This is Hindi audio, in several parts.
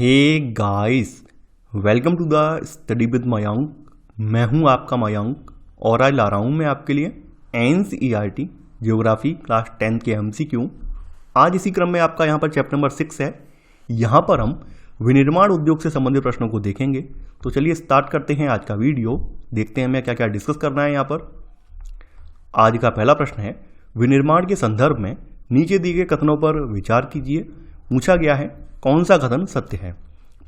Hey guys, welcome to the study with Mayank. मैं हूं आपका मयंक और आज ला रहा हूं मैं आपके लिए NCERT ज्योग्राफी क्लास 10 के MCQ। आज इसी क्रम में आपका यहां पर चैप्टर नंबर 6 है। यहां पर हम विनिर्माण उद्योग से संबंधित प्रश्नों को देखेंगे। तो चलिए स्टार्ट करते हैं आज का वीडियो। देखते हैं हमें क्या क्या डिस्कस करना है। यहाँ पर आज का पहला प्रश्न है, विनिर्माण के संदर्भ में नीचे दिए गए कथनों पर विचार कीजिए। पूछा गया है कौन सा कथन सत्य है।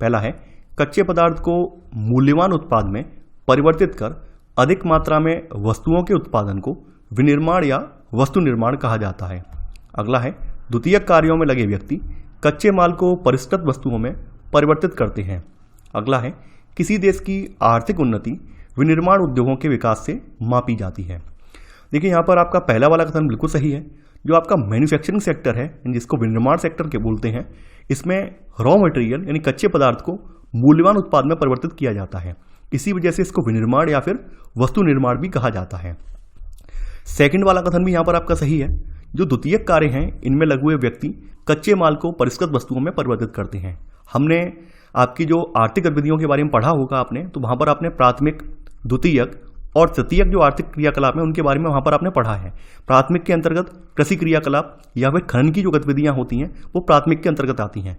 पहला है, कच्चे पदार्थ को मूल्यवान उत्पाद में परिवर्तित कर अधिक मात्रा में वस्तुओं के उत्पादन को विनिर्माण या वस्तु निर्माण कहा जाता है। अगला है, द्वितीयक कार्यों में लगे व्यक्ति कच्चे माल को परिष्कृत वस्तुओं में परिवर्तित करते हैं। अगला है, किसी देश की आर्थिक उन्नति विनिर्माण उद्योगों के विकास से मापी जाती है। देखिए यहाँ पर आपका पहला वाला कथन बिल्कुल सही है। जो आपका मैन्युफैक्चरिंग सेक्टर है, जिसको विनिर्माण सेक्टर के बोलते हैं, इसमें रॉ मटेरियल यानी कच्चे पदार्थ को मूल्यवान उत्पाद में परिवर्तित किया जाता है। इसी वजह से इसको विनिर्माण या फिर वस्तु निर्माण भी कहा जाता है। सेकंड वाला कथन भी यहाँ पर आपका सही है। जो द्वितीयक कार्य हैं, इनमें लगे हुए व्यक्ति कच्चे माल को परिष्कृत वस्तुओं में परिवर्तित करते हैं। हमने आपकी जो आर्थिक गतिविधियों के बारे में पढ़ा होगा आपने, तो वहां पर आपने प्राथमिक, द्वितीयक और तृतीयक जो आर्थिक क्रियाकलाप है उनके बारे में वहां पर आपने पढ़ा है। प्राथमिक के अंतर्गत कृषि क्रियाकलाप या फिर खनन की जो गतिविधियां होती हैं वो प्राथमिक के अंतर्गत आती हैं।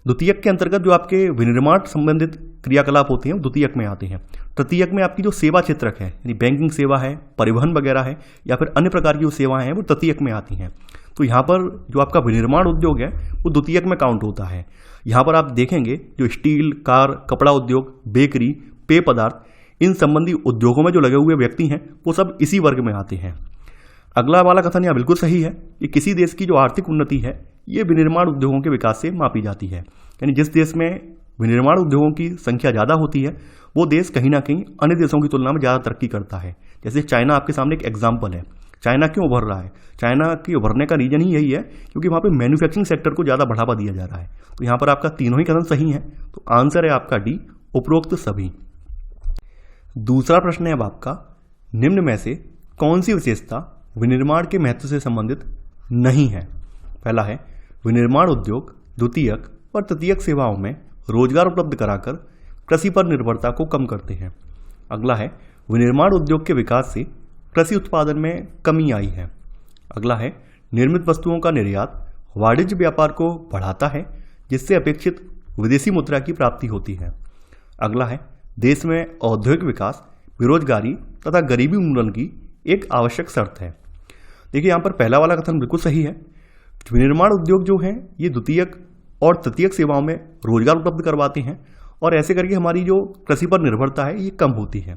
द्वितीयक के अंतर्गत जो आपके विनिर्माण संबंधित क्रियाकलाप होते हैं वो द्वितीयक में आते हैं। तृतीयक में आपकी जो सेवा क्षेत्रक है, यानी बैंकिंग सेवा है, परिवहन वगैरह है या फिर अन्य प्रकार की जो सेवाएं हैं वो तृतीयक में आती हैं। तो यहाँ पर जो आपका विनिर्माण उद्योग है वो द्वितीयक में काउंट होता है। यहाँ पर आप देखेंगे जो स्टील, कार, कपड़ा उद्योग, बेकरी, पेय पदार्थ, इन संबंधी उद्योगों में जो लगे हुए व्यक्ति हैं वो सब इसी वर्ग में आते हैं। अगला वाला कथन यहाँ बिल्कुल सही है कि किसी देश की जो आर्थिक उन्नति है ये विनिर्माण उद्योगों के विकास से मापी जाती है। यानी जिस देश में विनिर्माण उद्योगों की संख्या ज़्यादा होती है वो देश कहीं ना कहीं अन्य देशों की तुलना में ज़्यादा तरक्की करता है। जैसे चाइना आपके सामने एक एग्जाम्पल है। चाइना क्यों उभर रहा है? चाइना के उभरने का रीजन ही यही है क्योंकि वहाँ पे मैन्युफैक्चरिंग सेक्टर को ज़्यादा बढ़ावा दिया जा रहा है। तो यहाँ पर आपका तीनों ही कथन सही है। तो आंसर है आपका डी, उपरोक्त सभी। दूसरा प्रश्न है अब आपका, निम्न में से कौन सी विशेषता विनिर्माण के महत्व से संबंधित नहीं है। पहला है, विनिर्माण उद्योग द्वितीयक और तृतीयक सेवाओं में रोजगार उपलब्ध कराकर कृषि पर निर्भरता को कम करते हैं। अगला है, विनिर्माण उद्योग के विकास से कृषि उत्पादन में कमी आई है। अगला है, निर्मित वस्तुओं का निर्यात वाणिज्य व्यापार को बढ़ाता है जिससे अपेक्षित विदेशी मुद्रा की प्राप्ति होती है। अगला है, देश में औद्योगिक विकास बेरोजगारी तथा गरीबी उन्मूलन की एक आवश्यक शर्त है। देखिए यहाँ पर पहला वाला कथन बिल्कुल सही है। विनिर्माण उद्योग जो है ये द्वितीयक और तृतीयक सेवाओं में रोजगार उपलब्ध करवाते हैं और ऐसे करके हमारी जो कृषि पर निर्भरता है ये कम होती है।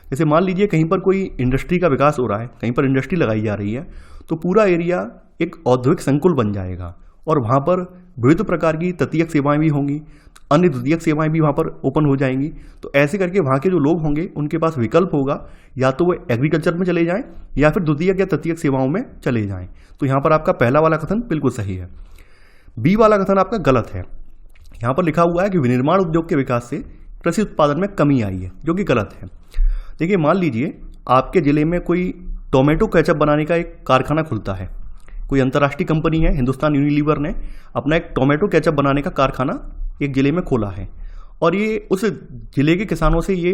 जैसे मान लीजिए कहीं पर कोई इंडस्ट्री का विकास हो रहा है, कहीं पर इंडस्ट्री लगाई जा रही है, तो पूरा एरिया एक औद्योगिक संकुल बन जाएगा और वहाँ पर विविध प्रकार की तृतीयक सेवाएं भी होंगी, अन्य द्वितीयक सेवाएं भी वहाँ पर ओपन हो जाएंगी। तो ऐसे करके वहाँ के जो लोग होंगे उनके पास विकल्प होगा, या तो वो एग्रीकल्चर में चले जाएं या फिर द्वितीयक या तृतीयक सेवाओं में चले जाएं। तो यहाँ पर आपका पहला वाला कथन बिल्कुल सही है। बी वाला कथन आपका गलत है। यहाँ पर लिखा हुआ है कि विनिर्माण उद्योग के विकास से कृषि उत्पादन में कमी आई है, जो कि गलत है। देखिए मान लीजिए आपके जिले में कोई टोमेटो केचप बनाने का एक कारखाना खुलता है। कोई अंतर्राष्ट्रीय कंपनी है, हिंदुस्तान यूनिलीवर ने अपना एक टोमेटो केचप बनाने का कारखाना एक जिले में खोला है और ये उस जिले के किसानों से ये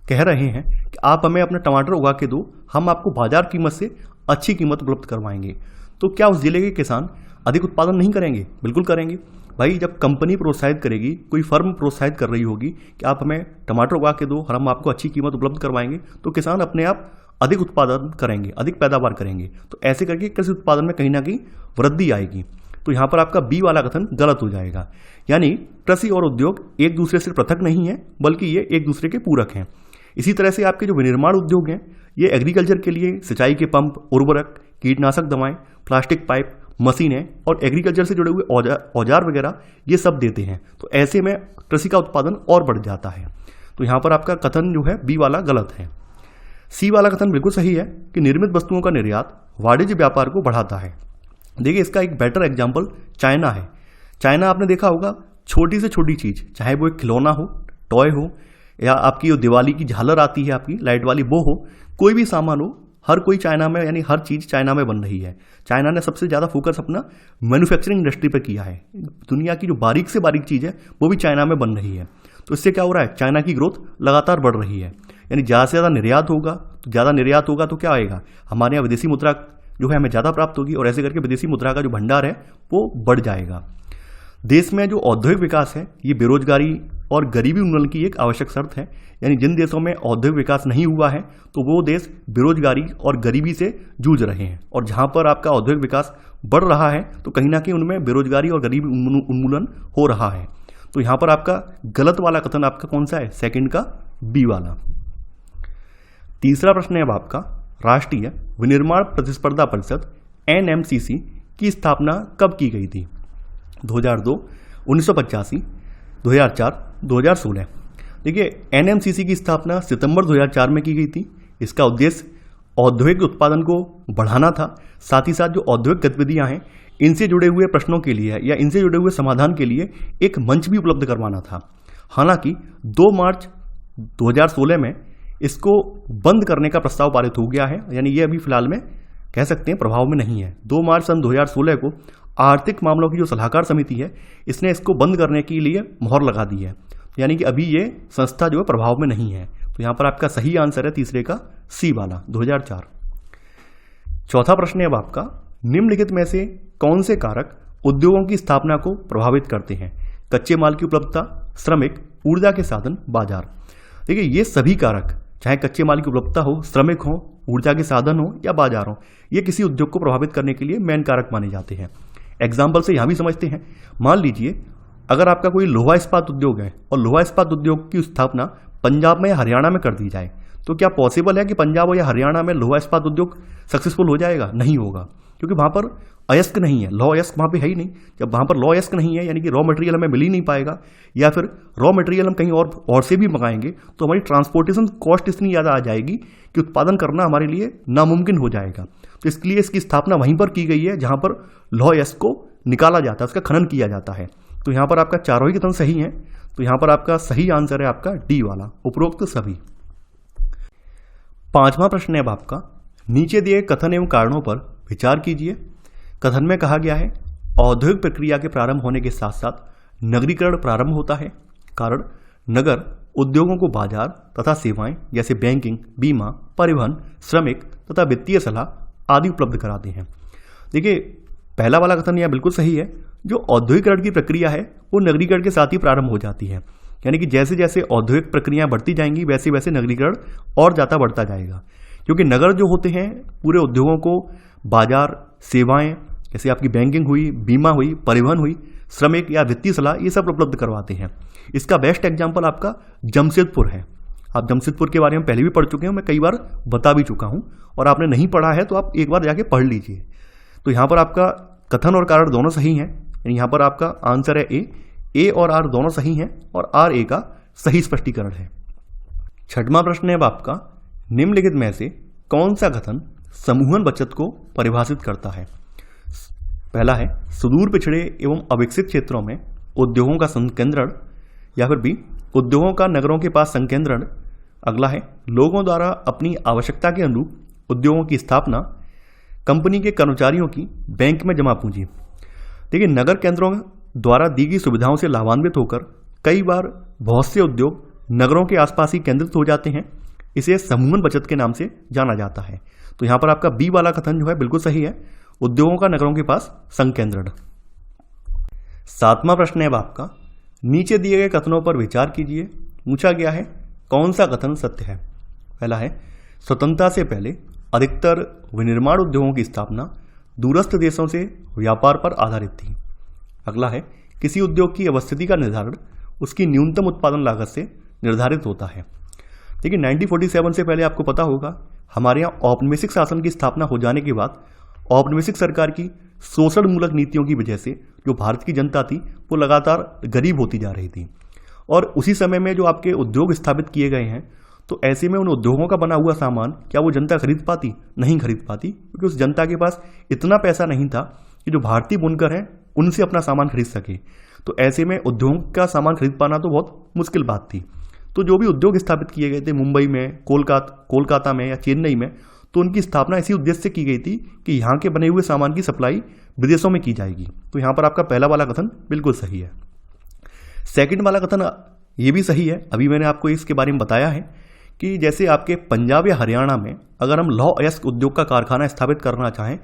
कह रहे हैं कि आप हमें अपने टमाटर उगा के दो, हम आपको बाजार कीमत से अच्छी कीमत उपलब्ध करवाएंगे। तो क्या उस जिले के किसान अधिक उत्पादन नहीं करेंगे? बिल्कुल करेंगे भाई। जब कंपनी प्रोत्साहित करेगी, कोई फर्म प्रोत्साहित कर रही होगी कि आप हमें टमाटर उगा के दो और हम आपको अच्छी कीमत उपलब्ध करवाएंगे, तो किसान अपने आप अधिक उत्पादन करेंगे, अधिक पैदावार करेंगे। तो ऐसे करके कृषि उत्पादन में कहीं ना कहीं वृद्धि आएगी। तो यहाँ पर आपका बी वाला कथन गलत हो जाएगा। यानी कृषि और उद्योग एक दूसरे से पृथक नहीं है, बल्कि ये एक दूसरे के पूरक हैं। इसी तरह से आपके जो विनिर्माण उद्योग हैं ये एग्रीकल्चर के लिए सिंचाई के पंप, उर्वरक, कीटनाशक दवाएं, प्लास्टिक पाइप, मशीनें और एग्रीकल्चर से जुड़े हुए औजार वगैरह ये सब देते हैं। तो ऐसे में कृषि का उत्पादन और बढ़ जाता है। तो यहाँ पर आपका कथन जो है बी वाला गलत है। सी वाला कथन बिल्कुल सही है कि निर्मित वस्तुओं का निर्यात वाणिज्य व्यापार को बढ़ाता है। देखिए इसका एक बेटर एग्जाम्पल चाइना है। चाइना आपने देखा होगा, छोटी से छोटी चीज, चाहे वो एक खिलौना हो, टॉय हो, या आपकी जो दिवाली की झालर आती है आपकी लाइट वाली वो हो, कोई भी सामान हो, हर कोई चाइना में, यानी हर चीज़ चाइना में बन रही है। चाइना ने सबसे ज़्यादा फोकस अपना मैन्युफैक्चरिंग इंडस्ट्री पर किया है। दुनिया की जो बारीक से बारीक चीज़ है वो भी चाइना में बन रही है। तो इससे क्या हो रहा है, चाइना की ग्रोथ लगातार बढ़ रही है। यानी ज़्यादा से ज़्यादा निर्यात होगा, तो ज़्यादा निर्यात होगा तो क्या आएगा, हमारे यहाँ विदेशी मुद्रा जो है हमें ज़्यादा प्राप्त होगी, और ऐसे करके विदेशी मुद्रा का जो भंडार है वो बढ़ जाएगा। देश में जो औद्योगिक विकास है ये बेरोजगारी और गरीबी उन्मूलन की एक आवश्यक शर्त है। यानी जिन देशों में औद्योगिक विकास नहीं हुआ है तो वो देश बेरोजगारी और गरीबी से जूझ रहे हैं, और जहां पर आपका औद्योगिक विकास बढ़ रहा है तो कहीं ना कहीं उनमें बेरोजगारी और गरीबी उन्मूलन हो रहा है। तो यहां पर आपका गलत वाला कथन आपका कौन सा है, सेकंड का बी वाला। तीसरा प्रश्न है अब आपका, राष्ट्रीय विनिर्माण प्रतिस्पर्धा परिषद NMCC की स्थापना कब की गई थी? 2002, 1985, 2004, 2016। देखिए NMCC की स्थापना सितंबर 2004 में की गई थी। इसका उद्देश्य औद्योगिक उत्पादन को बढ़ाना था, साथ ही साथ जो औद्योगिक गतिविधियां हैं इनसे जुड़े हुए प्रश्नों के लिए या इनसे जुड़े हुए समाधान के लिए एक मंच भी उपलब्ध करवाना था। हालांकि 2 मार्च 2016 में इसको बंद करने का प्रस्ताव पारित हो गया है, यानी ये अभी फिलहाल में कह सकते हैं प्रभाव में नहीं है। 2 मार्च सन 2016 को आर्थिक मामलों की जो सलाहकार समिति है इसने इसको बंद करने के लिए मोहर लगा दी है, यानी कि अभी ये संस्था जो है प्रभाव में नहीं है। तो यहाँ पर आपका सही आंसर है तीसरे का सी वाला, 2004। चौथा प्रश्न है अब आपका, निम्नलिखित में से कौन से कारक उद्योगों की स्थापना को प्रभावित करते हैं? कच्चे माल की उपलब्धता, श्रमिक, ऊर्जा के साधन, बाजार। देखिए ये सभी कारक, चाहे कच्चे माल की उपलब्धता हो, श्रमिक हो, ऊर्जा के साधन हो या बाजार हो, ये किसी उद्योग को प्रभावित करने के लिए मेन कारक माने जाते हैं। एग्जाम्पल से यहां भी समझते हैं। मान लीजिए अगर आपका कोई लोहा इस्पात उद्योग है और लोहा इस्पात उद्योग की स्थापना पंजाब में या हरियाणा में कर दी जाए, तो क्या पॉसिबल है कि पंजाब या हरियाणा में लोहा इस्पात उद्योग सक्सेसफुल हो जाएगा? नहीं होगा, क्योंकि वहां पर अयस्क नहीं है, लॉ अयस्क वहां पे है ही नहीं। जब वहां पर लॉ अयस्क नहीं है यानी कि रॉ मटेरियल हमें मिल ही नहीं पाएगा, या फिर रॉ मटेरियल हम कहीं और से भी मंगाएंगे तो हमारी ट्रांसपोर्टेशन कॉस्ट इतनी ज़्यादा आ जाएगी कि उत्पादन करना हमारे लिए नामुमकिन हो जाएगा। तो इसलिए इसकी स्थापना वहीं पर की गई है जहां पर लौह अयस्क को निकाला जाता है, उसका खनन किया जाता है। तो यहां पर आपका चारों ही कथन सही है। तो यहां पर आपका सही आंसर है आपका डी वाला, उपरोक्त सभी। पांचवा प्रश्न है अब आपका, नीचे दिए कथन एवं कारणों पर विचार कीजिए। कथन में कहा गया है औद्योगिक प्रक्रिया के प्रारंभ होने के साथ साथ नगरीकरण प्रारंभ होता है। कारण, नगर उद्योगों को बाजार तथा सेवाएं जैसे बैंकिंग, बीमा, परिवहन, श्रमिक तथा वित्तीय सलाह आदि उपलब्ध कराते हैं। देखिए पहला वाला कथन यह बिल्कुल सही है। जो औद्योगिकरण की प्रक्रिया है वो नगरीकरण के साथ ही प्रारंभ हो जाती है, यानी कि जैसे जैसे औद्योगिक प्रक्रियाएं बढ़ती जाएंगी वैसे वैसे नगरीकरण और ज़्यादा बढ़ता जाएगा। क्योंकि नगर जो होते हैं पूरे उद्योगों को बाजार, सेवाएं जैसे आपकी बैंकिंग हुई, बीमा हुई, परिवहन हुई, श्रमिक या वित्तीय सलाह, ये सब उपलब्ध करवाते हैं। इसका बेस्ट एग्जाम्पल आपका जमशेदपुर है। आप जमशेदपुर के बारे में पहले भी पढ़ चुके हैं, मैं कई बार बता भी चुका हूं, और आपने नहीं पढ़ा है तो आप एक बार जाके पढ़ लीजिए। तो यहां पर आपका कथन और कारण दोनों सही हैं। यहां पर आपका आंसर है ए और आर दोनों सही हैं, और आर ए का सही स्पष्टीकरण है। छठवां प्रश्न है अब आपका, निम्नलिखित में से कौन सा कथन समूहन बचत को परिभाषित करता है? पहला है सुदूर पिछड़े एवं अविकसित क्षेत्रों में उद्योगों का संकेंद्रण, या फिर बी उद्योगों का नगरों के पास संकेंद्रण। अगला है लोगों द्वारा अपनी आवश्यकता के अनुरूप उद्योगों की स्थापना, कंपनी के कर्मचारियों की बैंक में जमा पूंजी। देखिए नगर केंद्रों द्वारा दी गई सुविधाओं से लाभान्वित होकर कई बार बहुत से उद्योग नगरों के आसपास ही केंद्रित हो जाते हैं। इसे समूहन बचत के नाम से जाना जाता है। तो यहां पर आपका बी वाला कथन जो है बिल्कुल सही है, उद्योगों का नगरों के पास संकेंद्रण। सातवां प्रश्न है अब आपका, नीचे दिए गए कथनों पर विचार कीजिए। पूछा गया है कौन सा कथन सत्य है? पहला है स्वतंत्रता से पहले अधिकतर विनिर्माण उद्योगों की स्थापना दूरस्थ देशों से व्यापार पर आधारित थी। अगला है किसी उद्योग की अवस्थिति का निर्धारण उसकी न्यूनतम उत्पादन लागत से निर्धारित होता है। देखिए 1947 से पहले आपको पता होगा हमारे यहाँ औपनिवेशिक शासन की स्थापना हो जाने के बाद औपनिवेशिक सरकार की शोषण मूलक नीतियों की वजह से जो भारत की जनता थी वो लगातार गरीब होती जा रही थी, और उसी समय में जो आपके उद्योग स्थापित किए गए हैं तो ऐसे में उन उद्योगों का बना हुआ सामान क्या वो जनता खरीद पाती? नहीं खरीद पाती, क्योंकि उस जनता के पास इतना पैसा नहीं था कि जो भारतीय बुनकर हैं उनसे अपना सामान खरीद सके। तो ऐसे में उद्योग का सामान खरीद पाना तो बहुत मुश्किल बात थी। तो जो भी उद्योग स्थापित किए गए थे मुंबई में, कोलकाता में या चेन्नई में, तो उनकी स्थापना इसी उद्देश्य से की गई थी कि यहाँ के बने हुए सामान की सप्लाई विदेशों में की जाएगी। तो यहाँ पर आपका पहला वाला कथन बिल्कुल सही है। सेकंड वाला कथन ये भी सही है, अभी मैंने आपको इसके बारे में बताया है कि जैसे आपके पंजाब या हरियाणा में अगर हम लौह अयस्क उद्योग का कारखाना स्थापित करना चाहें,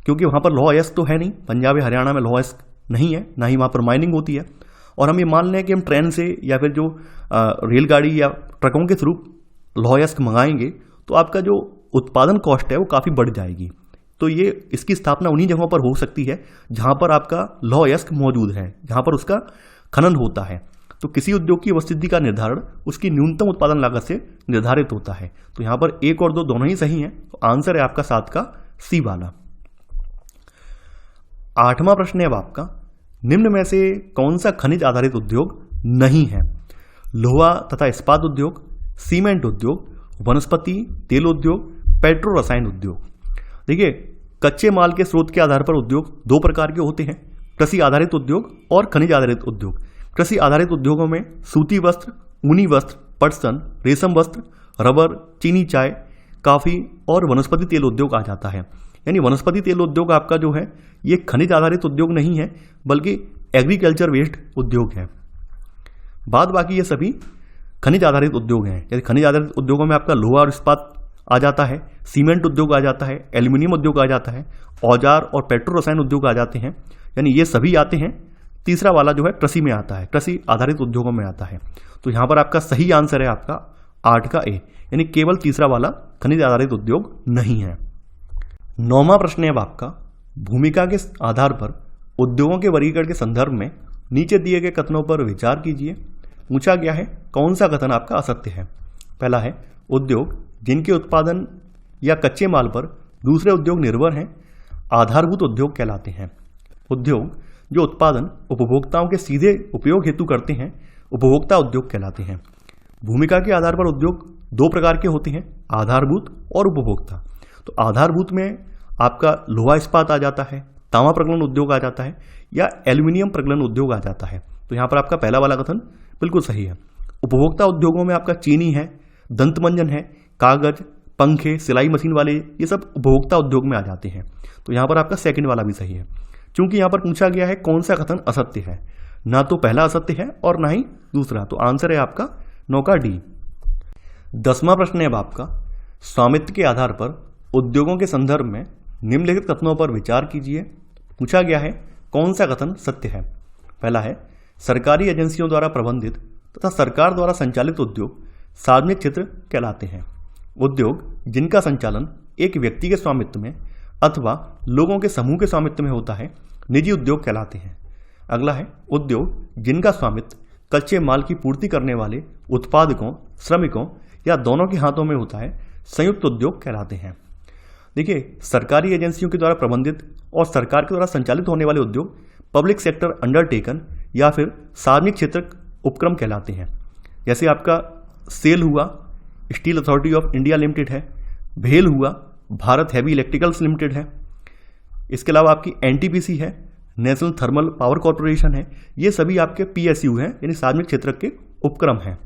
क्योंकि वहाँ पर लौह अयस्क तो है नहीं, पंजाब या हरियाणा में लौह अयस्क नहीं है, ना ही वहाँ पर माइनिंग होती है, और हम ये मान लें कि हम ट्रेन से या फिर जो रेलगाड़ी या ट्रकों के थ्रू लौह अयस्क मंगाएंगे, तो आपका जो उत्पादन कॉस्ट है वो काफ़ी बढ़ जाएगी। तो ये इसकी स्थापना उन्हीं जगहों पर हो सकती है जहाँ पर आपका लौह अयस्क मौजूद है, जहाँ पर उसका खनन होता है। तो किसी उद्योग की उपस्थिति का निर्धारण उसकी न्यूनतम उत्पादन लागत से निर्धारित होता है। तो यहाँ पर 1 और 2 दोनों ही सही हैं, तो आंसर है आपका 7 का सी वाला। 8वां प्रश्न है अब आपका, निम्न में से कौन सा खनिज आधारित उद्योग नहीं है? लोहा तथा इस्पात उद्योग, सीमेंट उद्योग, वनस्पति तेल उद्योग, पेट्रो रसायन उद्योग। देखिए, कच्चे माल के स्रोत के आधार पर उद्योग 2 प्रकार के होते हैं, कृषि आधारित उद्योग और खनिज आधारित उद्योग। कृषि आधारित उद्योगों में सूती वस्त्र, ऊनी वस्त्र, पटसन, रेशम वस्त्र, रबर, चीनी चाय, काफी और वनस्पति तेल उद्योग आ जाता है। यानी वनस्पति तेल उद्योग आपका जो है ये खनिज आधारित उद्योग नहीं है, बल्कि एग्रीकल्चर वेस्ट उद्योग है। बाद बाकी ये सभी खनिज आधारित उद्योग हैं। जैसे खनिज आधारित उद्योगों में आपका लोहा और इस्पात आ जाता है, सीमेंट उद्योग आ जाता है, एल्यूमिनियम उद्योग आ जाता है, औजार और पेट्रो रसायन उद्योग आ जाते हैं। यानी ये सभी आते हैं। तीसरा वाला जो है कृषि में आता है, कृषि आधारित उद्योगों में आता है। तो यहाँ पर आपका सही आंसर है आपका 8 का ए, यानी केवल तीसरा वाला खनिज आधारित उद्योग नहीं है। 9वां प्रश्न है अब आपका, भूमिका के आधार पर उद्योगों के वर्गीकरण के संदर्भ में नीचे दिए गए कथनों पर विचार कीजिए। पूछा गया है कौन सा कथन आपका असत्य है। पहला है, उद्योग जिनके उत्पादन या कच्चे माल पर दूसरे उद्योग निर्भर हैं आधारभूत उद्योग कहलाते हैं। उद्योग जो उत्पादन उपभोक्ताओं के सीधे उपयोग हेतु करते हैं उपभोक्ता उद्योग कहलाते हैं। भूमिका के आधार पर उद्योग 2 प्रकार के होते हैं, आधारभूत और उपभोक्ता। तो आधारभूत में आपका लोहा इस्पात आ जाता है, तांबा प्रगलन उद्योग आ जाता है, या एल्यूमिनियम प्रगलन उद्योग आ जाता है। तो यहाँ पर आपका पहला वाला कथन बिल्कुल सही है। उपभोक्ता उद्योगों में आपका चीनी है, दंतमंजन है, कागज, पंखे, सिलाई मशीन वाले, ये सब उपभोक्ता उद्योग में आ जाते हैं। तो यहाँ पर आपका सेकंड वाला भी सही है। चूंकि यहाँ पर पूछा गया है कौन सा कथन असत्य है, ना तो पहला असत्य है और ना ही दूसरा, तो आंसर है आपका 9 का डी। 10वां प्रश्न है अब आपका, स्वामित्व के आधार पर उद्योगों के संदर्भ में निम्नलिखित कथनों पर विचार कीजिए। पूछा गया है कौन सा कथन सत्य है। पहला है, सरकारी एजेंसियों द्वारा प्रबंधित तथा सरकार द्वारा संचालित उद्योग सार्वजनिक क्षेत्र कहलाते हैं। उद्योग जिनका संचालन एक व्यक्ति के स्वामित्व में अथवा लोगों के समूह के स्वामित्व में होता है निजी उद्योग कहलाते हैं। अगला है, उद्योग जिनका स्वामित्व कच्चे माल की पूर्ति करने वाले उत्पादकों, श्रमिकों या दोनों के हाथों में होता है संयुक्त उद्योग कहलाते हैं। देखिए, सरकारी एजेंसियों के द्वारा प्रबंधित और सरकार के द्वारा संचालित होने वाले उद्योग पब्लिक सेक्टर अंडरटेकन या फिर सार्वजनिक क्षेत्र उपक्रम कहलाते हैं। जैसे आपका सेल हुआ, steel Authority of India limited है, भेल हुआ, भारत हैवी इलेक्ट्रिकल्स लिमिटेड है, इसके अलावा आपकी एनटीपीसी है, नेशनल थर्मल पावर कॉर्पोरेशन है। ये सभी आपके पीएसयू हैं, यानी सार्वजनिक क्षेत्र के उपक्रम हैं।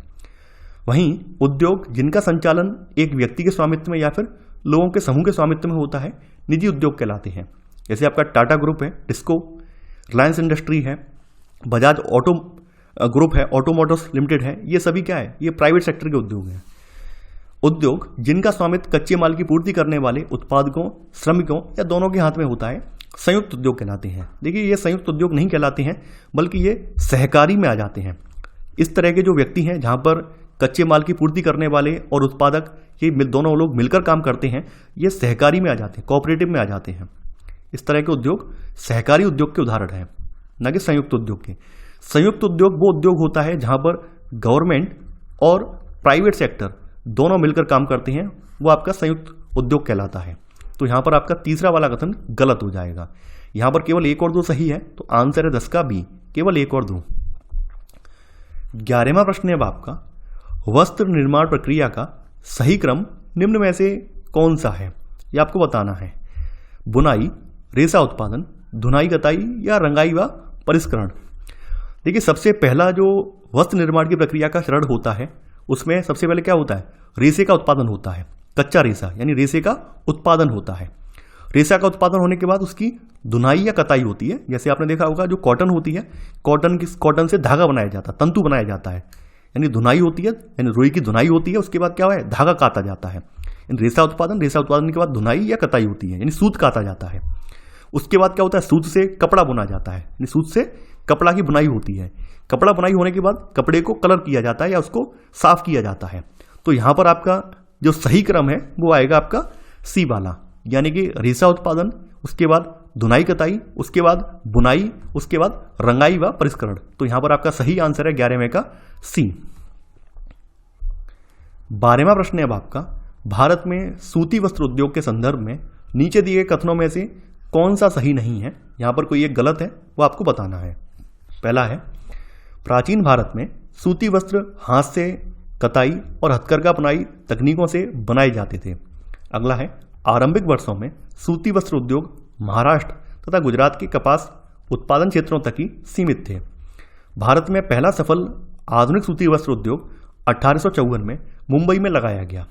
वहीं उद्योग जिनका संचालन एक व्यक्ति के स्वामित्व में या फिर लोगों के समूह के स्वामित्व में होता है निजी उद्योग कहलाते हैं। जैसे आपका टाटा ग्रुप है, टिस्को, रिलायंस इंडस्ट्री है, बजाज ऑटो ग्रुप है, ऑटोमोटिव्स लिमिटेड है, ये सभी क्या है, ये प्राइवेट सेक्टर के उद्योग हैं। उद्योग जिनका स्वामित्व कच्चे माल की पूर्ति करने वाले उत्पादकों, श्रमिकों या दोनों के हाथ में होता है संयुक्त उद्योग कहलाते हैं। देखिए, ये संयुक्त उद्योग नहीं कहलाते हैं, बल्कि ये सहकारी में आ जाते हैं। इस तरह के जो व्यक्ति हैं जहां पर कच्चे माल की पूर्ति करने वाले और उत्पादक ये दोनों लोग मिलकर काम करते हैं, ये सहकारी में आ जाते हैं, कोऑपरेटिव में आ जाते हैं। इस तरह के उद्योग सहकारी उद्योग के उदाहरण हैं, न कि संयुक्त उद्योग के। संयुक्त उद्योग वो उद्योग होता है जहां पर गवर्नमेंट और प्राइवेट सेक्टर दोनों मिलकर काम करते हैं, वो आपका संयुक्त उद्योग कहलाता है। तो यहां पर आपका तीसरा वाला कथन गलत हो जाएगा। यहां पर केवल 1 और 2 सही है, तो आंसर है 10 का बी, केवल 1 और 2। 11वां प्रश्न है अब आपका, वस्त्र निर्माण प्रक्रिया का सही क्रम निम्न में से कौन सा है, यह आपको बताना है। बुनाई, रेशा उत्पादन, धुनाई कताई या रंगाई व परिष्करण। देखिए, सबसे पहला जो वस्त्र निर्माण की प्रक्रिया का चरण होता है उसमें सबसे पहले क्या होता है, रेशे का उत्पादन होता है। कच्चा रेशा यानी रेशे का उत्पादन होता है। रेशा का उत्पादन होने के बाद उसकी धुनाई या कताई होती है। जैसे आपने देखा होगा जो कॉटन होती है, कॉटन से धागा बनाया जाता है, तंतु बनाया जाता है, यानी धुनाई होती है, यानी रुई की धुनाई होती है। उसके बाद क्या है, धागा काता जाता है। रेशा उत्पादन के बाद धुनाई या कताई होती है, यानी सूत काता जाता है। उसके बाद क्या होता है, सूत से कपड़ा बुना जाता है, यानी सूत से कपड़ा की बुनाई होती है। कपड़ा बुनाई होने के बाद कपड़े को कलर किया जाता है या उसको साफ किया जाता है। तो यहां पर आपका जो सही क्रम है वो आएगा आपका सी वाला, यानी कि रेशा उत्पादन, उसके बाद धुनाई कताई, उसके बाद बुनाई, उसके बाद रंगाई व परिष्करण। तो यहां पर आपका सही आंसर है 11वें का सी। 12वां प्रश्न है अब आपका, भारत में सूती वस्त्र उद्योग के संदर्भ में नीचे दिए गए कथनों में से कौन सा सही नहीं है। यहां पर कोई एक गलत है, वो आपको बताना है। पहला है, प्राचीन भारत में सूती वस्त्र हाथ से कताई और हथकरघा बुनाई तकनीकों से बनाए जाते थे। अगला है, आरंभिक वर्षों में सूती वस्त्र उद्योग महाराष्ट्र तथा गुजरात के कपास उत्पादन क्षेत्रों तक ही सीमित थे। भारत में पहला सफल आधुनिक सूती वस्त्र उद्योग 1854 में मुंबई में लगाया गया।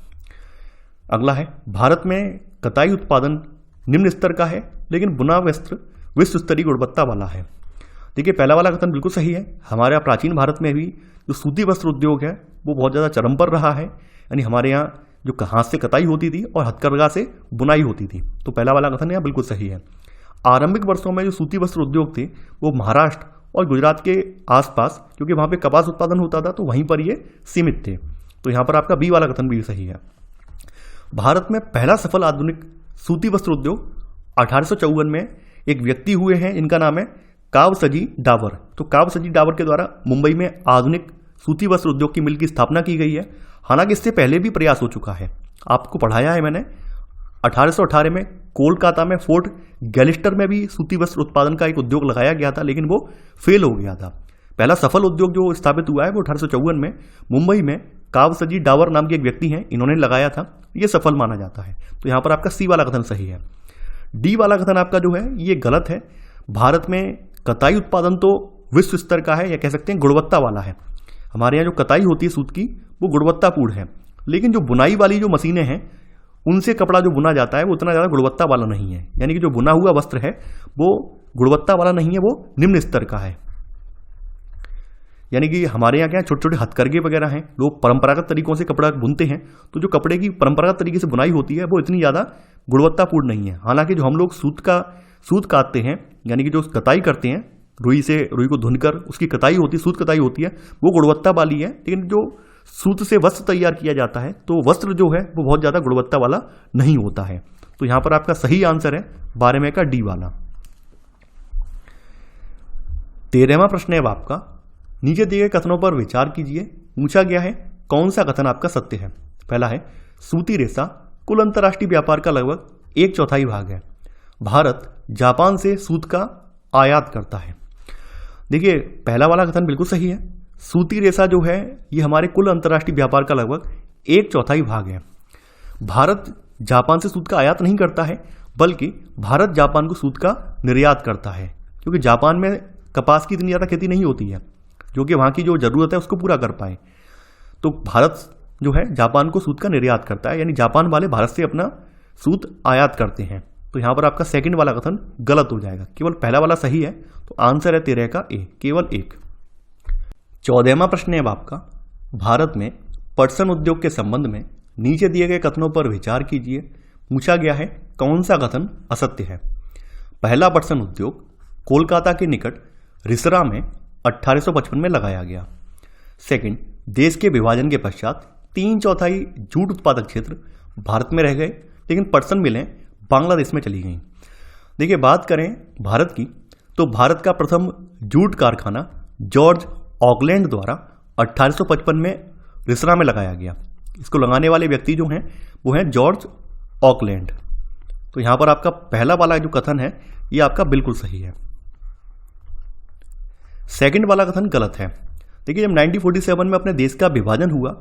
अगला है, भारत में कताई उत्पादन निम्न स्तर का है लेकिन बुना वस्त्र विश्व स्तरीय गुणवत्ता वाला है। देखिए, पहला वाला कथन बिल्कुल सही है। हमारे यहाँ प्राचीन भारत में भी जो सूती वस्त्र उद्योग है वो बहुत ज़्यादा चरम पर रहा है, यानी हमारे यहाँ जो हाथ से कताई होती थी और हथकरघा से बुनाई होती थी। तो पहला वाला कथन यहाँ बिल्कुल सही है। आरंभिक वर्षों में जो सूती वस्त्र उद्योग थे वो महाराष्ट्र और गुजरात के आसपास, क्योंकि वहाँ पे कपास उत्पादन होता था, तो वहीं पर ये सीमित थे। तो यहाँ पर आपका बी वाला कथन भी सही है। भारत में पहला सफल आधुनिक सूती वस्त्र उद्योग 1854 में एक व्यक्ति हुए हैं, इनका नाम है कावसजी डावर। तो कावसजी डावर के द्वारा मुंबई में आधुनिक सूती वस्त्र उद्योग की मिल की स्थापना की गई है। हालांकि इससे पहले भी प्रयास हो चुका है, आपको पढ़ाया है मैंने। 1818 में कोलकाता में फोर्ट गैलिस्टर में भी सूती वस्त्र उत्पादन का एक उद्योग लगाया गया था, लेकिन वो फेल हो गया था। पहला सफल उद्योग जो स्थापित हुआ है वो 1854 में मुंबई में कावसजी डावर नाम के एक व्यक्ति हैं, इन्होंने लगाया था। ये सफल माना जाता है। तो यहां पर आपका सी वाला कथन सही है। डी वाला कथन आपका जो है ये गलत है। भारत में कताई उत्पादन तो विश्व स्तर का है, या कह सकते हैं गुणवत्ता वाला है। हमारे यहाँ जो कताई होती है सूत की वो गुणवत्तापूर्ण है, लेकिन जो बुनाई वाली जो मशीनें हैं उनसे कपड़ा जो बुना जाता है वो उतना ज़्यादा गुणवत्ता वाला नहीं है। यानी कि जो बुना हुआ वस्त्र है वो गुणवत्ता वाला नहीं है, वो निम्न स्तर का है। यानी कि हमारे यहाँ क्या छोटे छोटे हथकरघे वगैरह हैं, लोग परंपरागत तरीकों से कपड़ा बुनते हैं, तो जो कपड़े की परंपरागत तरीके से बुनाई होती है वो इतनी ज़्यादा गुणवत्तापूर्ण नहीं है। हालांकि जो हम लोग सूत काटते हैं, यानी कि जो कताई करते हैं रुई को धुनकर उसकी कताई होती है, सूत कताई होती है, वो गुणवत्ता वाली है। लेकिन जो सूत से वस्त्र तैयार किया जाता है तो वस्त्र जो है वो बहुत ज़्यादा गुणवत्ता वाला नहीं होता है। तो यहाँ पर आपका सही आंसर है 12वें का डी वाला। 13वां प्रश्न है आपका, नीचे दिए गए कथनों पर विचार कीजिए। पूछा गया है कौन सा कथन आपका सत्य है। पहला है, सूती रेशा कुल अंतर्राष्ट्रीय व्यापार का लगभग 1/4 भाग है। भारत जापान से सूत का आयात करता है। देखिए, पहला वाला कथन बिल्कुल सही है। सूती रेशा जो है ये हमारे कुल अंतर्राष्ट्रीय व्यापार का लगभग 1/4 भाग है। भारत जापान से सूत का आयात नहीं करता है, बल्कि भारत जापान को सूत का निर्यात करता है, क्योंकि जापान में कपास की इतनी ज़्यादा खेती नहीं होती है जो कि वहाँ की जो ज़रूरत है उसको पूरा कर पाए। तो भारत जो है जापान को सूत का निर्यात करता है, यानी जापान वाले भारत से अपना सूत आयात करते हैं। तो यहाँ पर आपका सेकंड वाला कथन गलत हो जाएगा, केवल पहला वाला सही है। तो आंसर है 13 का ए, केवल 1। 14वां प्रश्न है आपका, भारत में पटसन उद्योग के संबंध में नीचे दिए गए कथनों पर विचार कीजिए। पूछा गया है कौन सा कथन असत्य है। पहला पटसन उद्योग कोलकाता के निकट रिसरा में 1855 में लगाया गया। सेकंड, देश के विभाजन के पश्चात 3/4 जूट उत्पादक क्षेत्र भारत में रह गए, लेकिन पटसन मिलें बांग्लादेश में चली गईं। देखिए, बात करें भारत की तो भारत का प्रथम जूट कारखाना जॉर्ज ऑकलैंड द्वारा 1855 में रिसरा में लगाया गया। इसको लगाने वाले व्यक्ति जो हैं वो हैं जॉर्ज ऑकलैंड। तो यहां पर आपका पहला वाला जो कथन है ये आपका बिल्कुल सही है। सेकंड वाला कथन गलत है। देखिए, जब 1947 में अपने देश का विभाजन हुआ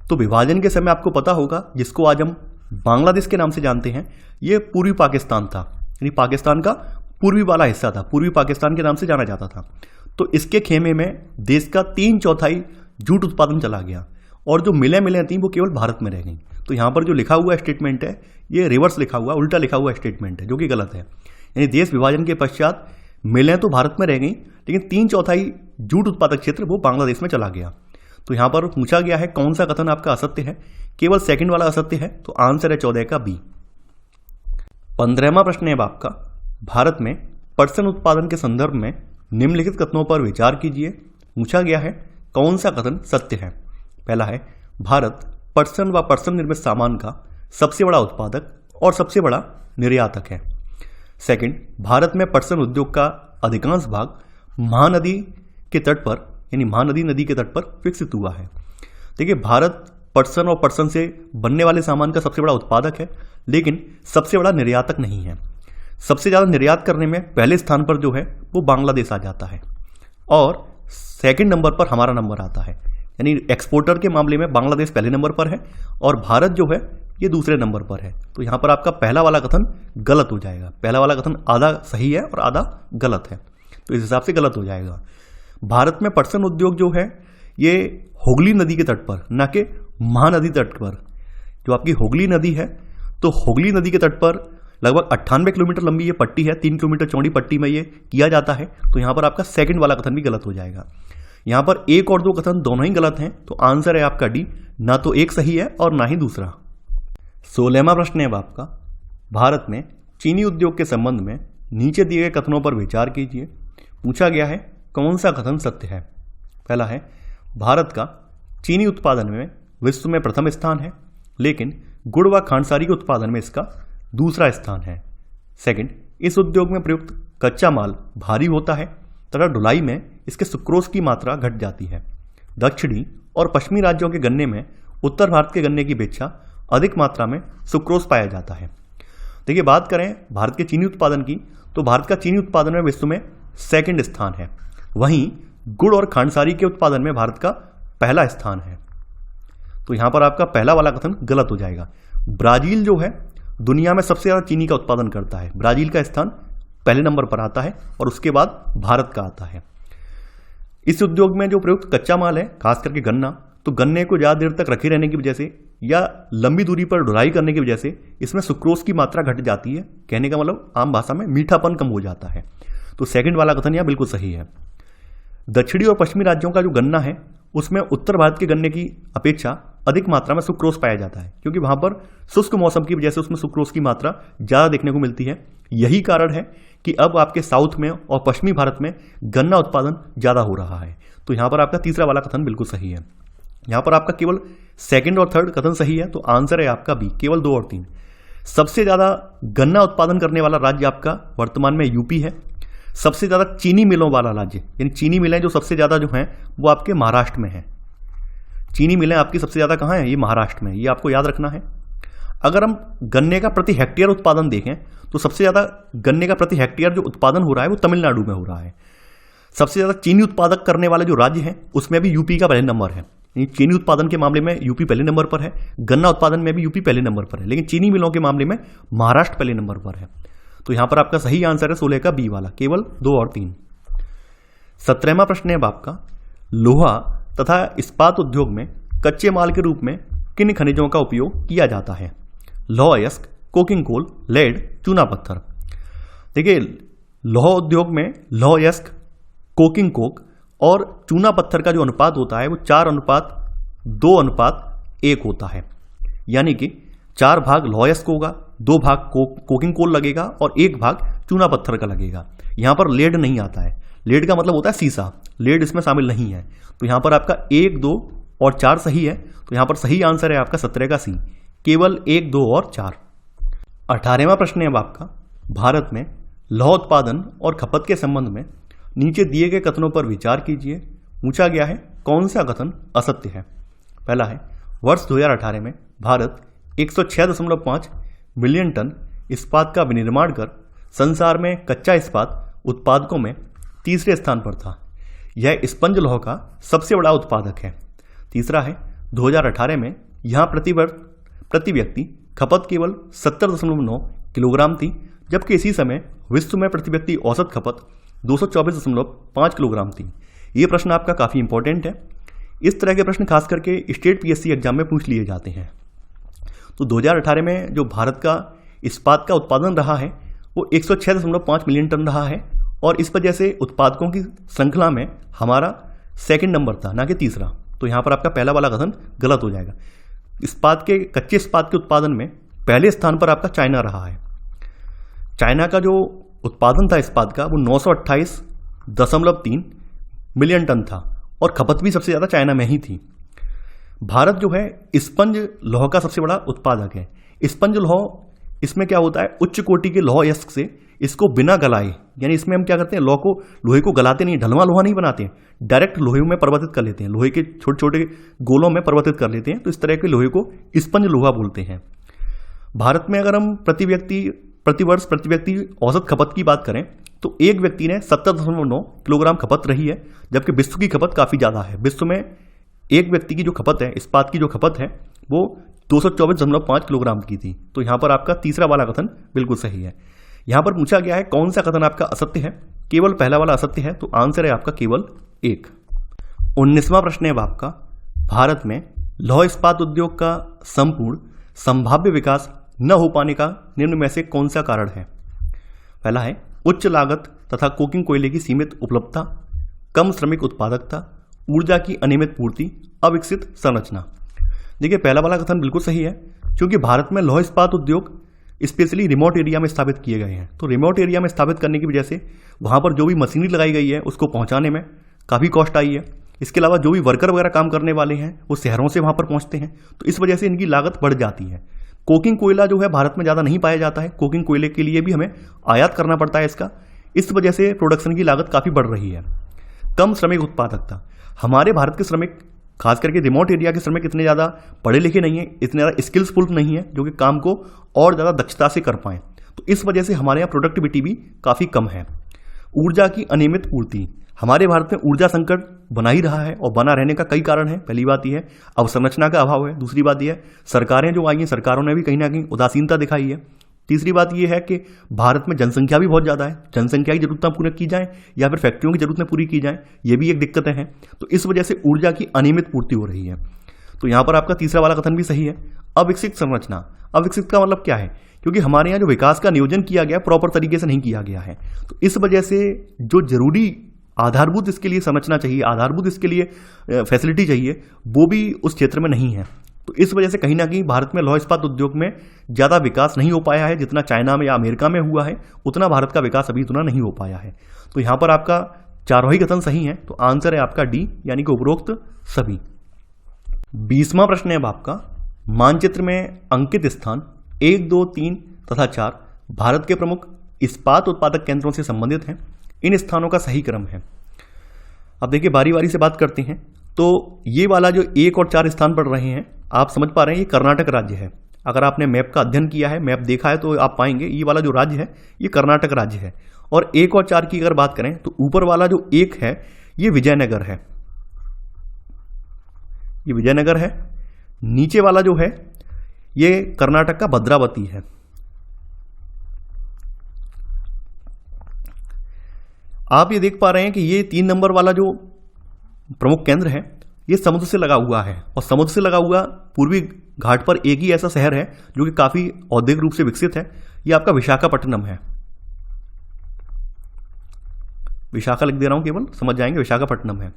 तो विभाजन के समय आपको पता होगा, जिसको आज हम बांग्लादेश के नाम से जानते हैं, ये पूर्वी पाकिस्तान था, यानी पाकिस्तान का पूर्वी वाला हिस्सा था, पूर्वी पाकिस्तान के नाम से जाना जाता था। तो इसके खेमे में देश का 3/4 जूट उत्पादन चला गया और जो मिलें थी वो केवल भारत में रह गई। तो यहाँ पर जो लिखा हुआ स्टेटमेंट है ये रिवर्स लिखा हुआ, उल्टा लिखा हुआ स्टेटमेंट है, जो कि गलत है। यानी देश विभाजन के पश्चात मिलें तो भारत में रह गई, लेकिन 3/4 जूट उत्पादक क्षेत्र वो बांग्लादेश में चला गया। तो यहाँ पर पूछा गया है कौन सा कथन आपका असत्य है, केवल सेकंड वाला असत्य है, तो आंसर है 14 का बी। 15वां प्रश्न है आपका, भारत में पटसन उत्पादन के संदर्भ में निम्नलिखित कथनों पर विचार कीजिए। पूछा गया है कौन सा कथन सत्य है। पहला है, भारत पटसन व पटसन निर्मित सामान का सबसे बड़ा उत्पादक और सबसे बड़ा निर्यातक है। सेकंड, भारत में पटसन उद्योग का अधिकांश भाग महानदी के तट पर, यानी महानदी नदी के तट पर विकसित हुआ है। देखिए, भारत पटसन और पटसन से बनने वाले सामान का सबसे बड़ा उत्पादक है, लेकिन सबसे बड़ा निर्यातक नहीं है। सबसे ज़्यादा निर्यात करने में पहले स्थान पर जो है वो बांग्लादेश आ जाता है, और सेकंड नंबर पर हमारा नंबर आता है। यानी एक्सपोर्टर के मामले में बांग्लादेश पहले नंबर पर है और भारत जो है ये दूसरे नंबर पर है। तो यहाँ पर आपका पहला वाला कथन गलत हो जाएगा। पहला वाला कथन आधा सही है और आधा गलत है, तो इस हिसाब से गलत हो जाएगा। भारत में पटसन उद्योग जो है ये हुगली नदी के तट पर, ना कि महानदी तट पर, जो आपकी हुगली नदी है, तो हुगली नदी के तट पर लगभग 98 किलोमीटर लंबी ये पट्टी है, 3 किलोमीटर चौड़ी पट्टी में ये किया जाता है। तो यहाँ पर आपका सेकंड वाला कथन भी गलत हो जाएगा। यहाँ पर एक और दो कथन दोनों ही गलत हैं, तो आंसर है आपका डी, ना तो एक सही है और ना ही दूसरा। 16वां प्रश्न है आपका, भारत में चीनी उद्योग के संबंध में नीचे दिए गए कथनों पर विचार कीजिए। पूछा गया है कौन सा कथन सत्य है। पहला है, भारत का चीनी उत्पादन में विश्व में प्रथम स्थान है, लेकिन गुड़ व खांडसारी के उत्पादन में इसका दूसरा स्थान है। सेकंड, इस उद्योग में प्रयुक्त कच्चा माल भारी होता है तथा ढुलाई में इसके सुक्रोज की मात्रा घट जाती है। दक्षिणी और पश्चिमी राज्यों के गन्ने में उत्तर भारत के गन्ने की अपेक्षा अधिक मात्रा में सुक्रोज पाया जाता है। देखिए, बात करें भारत के चीनी उत्पादन की, तो भारत का चीनी उत्पादन में विश्व में सेकंड स्थान है, वहीं गुड़ और खांडसारी के उत्पादन में भारत का पहला स्थान है। तो यहां पर आपका पहला वाला कथन गलत हो जाएगा। ब्राजील जो है दुनिया में सबसे ज्यादा चीनी का उत्पादन करता है, ब्राजील का स्थान पहले नंबर पर आता है और उसके बाद भारत का आता है। इस उद्योग में जो प्रयुक्त कच्चा माल है, खास करके गन्ना, तो गन्ने को ज्यादा देर तक रखे रहने की वजह से या लंबी दूरी पर ढुलाई करने की वजह से इसमें सुक्रोज की मात्रा घट जाती है। कहने का मतलब आम भाषा में मीठापन कम हो जाता है। तो सेकंड वाला कथन यह बिल्कुल सही है। दक्षिणी और पश्चिमी राज्यों का जो गन्ना है उसमें उत्तर भारत के गन्ने की अपेक्षा अधिक मात्रा में सुक्रोज पाया जाता है, क्योंकि वहां पर शुष्क मौसम की वजह से उसमें सुक्रोज की मात्रा ज्यादा देखने को मिलती है। यही कारण है कि अब आपके साउथ में और पश्चिमी भारत में गन्ना उत्पादन ज्यादा हो रहा है। तो यहां पर आपका तीसरा वाला कथन बिल्कुल सही है। यहां पर आपका केवल सेकंड और थर्ड कथन सही है, तो आंसर है आपका बी, केवल 2 और 3। सबसे ज्यादा गन्ना उत्पादन करने वाला राज्य आपका वर्तमान में यूपी है। सबसे ज्यादा चीनी मिलों वाला राज्य, यानी चीनी मिलें जो सबसे ज्यादा जो हैं वो आपके महाराष्ट्र में है। चीनी मिलें आपकी सबसे ज्यादा कहां है? ये महाराष्ट्र में। ये आपको याद रखना है। अगर हम गन्ने का प्रति हेक्टेयर उत्पादन देखें तो सबसे ज्यादा गन्ने का प्रति हेक्टेयर जो उत्पादन हो रहा है वो तमिलनाडु में हो रहा है। सबसे ज्यादा चीनी उत्पादक करने वाले जो राज्य हैं उसमें भी यूपी का पहले नंबर है। चीनी उत्पादन के मामले में यूपी पहले नंबर पर है, गन्ना उत्पादन में भी यूपी पहले नंबर पर है, लेकिन चीनी मिलों के मामले में महाराष्ट्र पहले नंबर पर है। तो यहां पर आपका सही आंसर है 16 का बी वाला, केवल 2 और 3। 17वां प्रश्न है आपका, लोहा तथा इस्पात उद्योग में कच्चे माल के रूप में किन खनिजों का उपयोग किया जाता है? लौह अयस्क, कोकिंग कोल, लेड, चूना पत्थर। देखिए, लौह उद्योग में लौह अयस्क, कोकिंग कोक और चूना पत्थर का जो अनुपात होता है वो 4:2:1 होता है। यानी कि 4 भाग लौह अयस्क होगा, 2 भाग कोकिंग कोल लगेगा और 1 भाग चूना पत्थर का लगेगा। यहां पर लेड नहीं आता है। लेड का मतलब होता है सीसा, लेड इसमें शामिल नहीं है। तो यहां पर आपका 1, 2 और 4 सही है। तो यहां पर सही आंसर है आपका 17 का सी, केवल 1, 2 और 4। 18वां प्रश्न है आपका, भारत में लौह उत्पादन और खपत के संबंध में नीचे दिए गए कथनों पर विचार कीजिए। पूछा गया है कौन सा कथन असत्य है? पहला है, वर्ष 2018 में भारत 106.5 मिलियन टन इस्पात का विनिर्माण कर संसार में कच्चा इस्पात उत्पादकों में तीसरे स्थान पर था। यह स्पंज लौह का सबसे बड़ा उत्पादक है। तीसरा है, 2018 में यहां प्रति व्यक्ति खपत केवल 70.9 किलोग्राम थी, जबकि इसी समय विश्व में प्रति व्यक्ति औसत खपत 224.5 किलोग्राम थी। ये प्रश्न आपका काफी इंपॉर्टेंट है। इस तरह के प्रश्न खास करके स्टेट पीएससी एग्जाम में पूछ लिए जाते हैं। तो 2018 में जो भारत का इस्पात का उत्पादन रहा है वो 106.5 मिलियन टन रहा है, और इस वजह से उत्पादकों की श्रृंखला में हमारा सेकंड नंबर था, ना कि तीसरा। तो यहाँ पर आपका पहला वाला कथन गलत हो जाएगा। कच्चे इस्पात के उत्पादन में पहले स्थान पर आपका चाइना रहा है। चाइना का जो उत्पादन था इस्पात का वो 928.3 मिलियन टन था, और खपत भी सबसे ज़्यादा चाइना में ही थी। भारत जो है स्पंज लौह का सबसे बड़ा उत्पादक है। स्पंज लौह, इसमें क्या होता है, उच्च कोटि के लौह अयस्क से इसको बिना गलाए, यानी इसमें हम क्या करते हैं, लोहे को गलाते नहीं, ढलवा लोहा नहीं बनाते हैं, डायरेक्ट लोहे में परिवर्तित कर लेते हैं, लोहे के छोटे छोटे गोलों में परिवर्तित कर लेते हैं। तो इस तरह के लोहे को स्पंज लोहा बोलते हैं। भारत में अगर हम प्रति वर्ष प्रति व्यक्ति औसत खपत की बात करें तो एक व्यक्ति ने 70.9 किलोग्राम खपत रही है, जबकि विश्व की खपत काफ़ी ज़्यादा है। विश्व में एक व्यक्ति की जो खपत है, इस्पात की जो खपत है, वो 224.5 किलोग्राम की थी। तो यहाँ पर आपका तीसरा वाला कथन बिल्कुल सही है। यहाँ पर पूछा गया है कौन सा कथन आपका असत्य है, केवल पहला वाला असत्य है, तो आंसर है आपका केवल 1। 19वां प्रश्न है आपका, भारत में लौह इस्पात उद्योग का संपूर्ण संभाव्य विकास न हो पाने का निम्न में से कौन सा कारण है। पहला है उच्च लागत तथा कोकिंग कोयले की सीमित उपलब्धता, कम श्रमिक उत्पादकता, ऊर्जा की अनियमित पूर्ति, अविकसित संरचना। देखिए पहला वाला कथन बिल्कुल सही है, क्योंकि भारत में लौह इस्पात उद्योग स्पेशली रिमोट एरिया में स्थापित किए गए हैं। तो रिमोट एरिया में स्थापित करने की वजह से वहाँ पर जो भी मशीनरी लगाई गई है उसको पहुँचाने में काफ़ी कॉस्ट आई है। इसके अलावा जो भी वर्कर वगैरह काम करने वाले हैं वो शहरों से वहाँ पर पहुँचते हैं, तो इस वजह से इनकी लागत बढ़ जाती है। कोकिंग कोयला जो है भारत में ज़्यादा नहीं पाया जाता है, कोकिंग कोयले के लिए भी हमें आयात करना पड़ता है इसका, इस वजह से प्रोडक्शन की लागत काफ़ी बढ़ रही है। कम श्रमिक उत्पादकता, हमारे भारत के श्रमिक, खास करके रिमोट एरिया के श्रमिक इतने ज़्यादा पढ़े लिखे नहीं है, इतने ज़्यादा स्किल्सफुल नहीं है जो कि काम को और ज़्यादा दक्षता से कर पाएँ, तो इस वजह से हमारे यहाँ प्रोडक्टिविटी भी काफ़ी कम है। ऊर्जा की अनियमित पूर्ति, हमारे भारत में ऊर्जा संकट बना ही रहा है, और बना रहने का कई कारण है। पहली बात यह है अवसंरचना का अभाव है, दूसरी बात यह है सरकारें जो आई हैं सरकारों ने भी कहीं ना कहीं उदासीनता दिखाई है, तीसरी बात यह है कि भारत में जनसंख्या भी बहुत ज़्यादा है, जनसंख्या की जरूरतें पूरी की जाएं या फिर फैक्ट्रियों की जरूरतें पूरी की जाएं, ये भी एक दिक्कतें हैं। तो इस वजह से ऊर्जा की अनियमित पूर्ति हो रही है। तो यहाँ पर आपका तीसरा वाला कथन भी सही है। अविकसित संरचना, अविकसित का मतलब क्या है, क्योंकि हमारे यहाँ जो विकास का नियोजन किया गया प्रॉपर तरीके से नहीं किया गया है, तो इस वजह से जो जरूरी आधारभूत इसके लिए संरचना चाहिए, आधारभूत इसके लिए फैसिलिटी चाहिए, वो भी उस क्षेत्र में नहीं है। तो इस वजह से कहीं ना कहीं भारत में लौह इस्पात उद्योग में ज़्यादा विकास नहीं हो पाया है। जितना चाइना में या अमेरिका में हुआ है उतना भारत का विकास अभी उतना नहीं हो पाया है। तो यहाँ पर आपका चारों ही कथन सही है, तो आंसर है आपका डी, यानी कि उपरोक्त सभी। 20वां प्रश्न है आपका, मानचित्र में अंकित स्थान 1, 2, 3 तथा 4 भारत के प्रमुख इस्पात उत्पादक केंद्रों से संबंधित हैं। इन स्थानों का सही क्रम है। अब देखिए बारी बारी से बात करते हैं। तो ये वाला जो 1 और 4 स्थान पढ़ रहे हैं, आप समझ पा रहे हैं ये कर्नाटक राज्य है। अगर आपने मैप का अध्ययन किया है, मैप देखा है, तो आप पाएंगे ये वाला जो राज्य है ये कर्नाटक राज्य है। और 1 और 4 की अगर बात करें तो ऊपर वाला जो 1 है ये विजयनगर है, ये विजयनगर है। नीचे वाला जो है ये कर्नाटक का भद्रावती है। आप ये देख पा रहे हैं कि ये 3 नंबर वाला जो प्रमुख केंद्र है ये समुद्र से लगा हुआ है, और समुद्र से लगा हुआ पूर्वी घाट पर एक ही ऐसा शहर है जो कि काफी औद्योगिक रूप से विकसित है, ये आपका विशाखापट्टनम है। विशाखा लिख दे रहा हूं, केवल समझ जाएंगे, विशाखापट्टनम है।